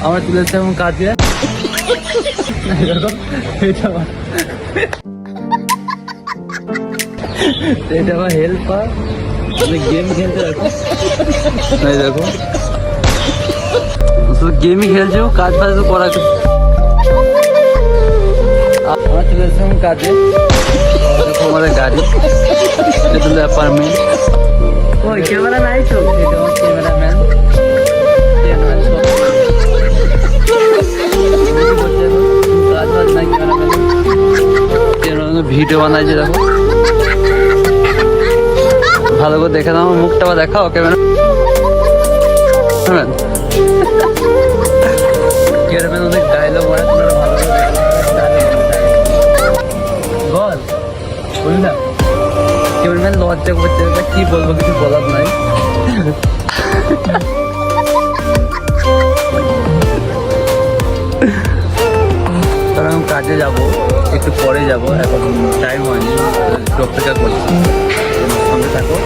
আমরা চলে এসেছি এবং কাজে। এটা আমার হেল্পার, গেম খেলতে রাখো। দেখো শুধু গেমই খেলছে, কাজ ফাজ তো করা। আমরা চলে এসেছিলাম কাজে। দেখো আমাদের গাড়ি, এটা হলো অ্যাপার্টমেন্ট। ওই ক্যামেরা নাই তো, এটা আমার ক্যামেরাম্যান। কাজ বাজ নাই ক্যামেরাম্যান, ভিডিও বানাইছে। দেখো ভালো করে দেখে নাও, মুখটা বা দেখাও ক্যামেরা। ক্যামেরাম্যান অনেক ডায়লগ মারে, তোমরা ভালো করে বল বলি না। ক্যামেরাম্যান লজ্জা করছে, কি বলবো, কিছু বলার নাই। কারণ আমি কাজে যাবো, একটু পরে যাবো, এখন টাইম হয়নি, একটু অপেক্ষা করছি। সঙ্গে থাকো।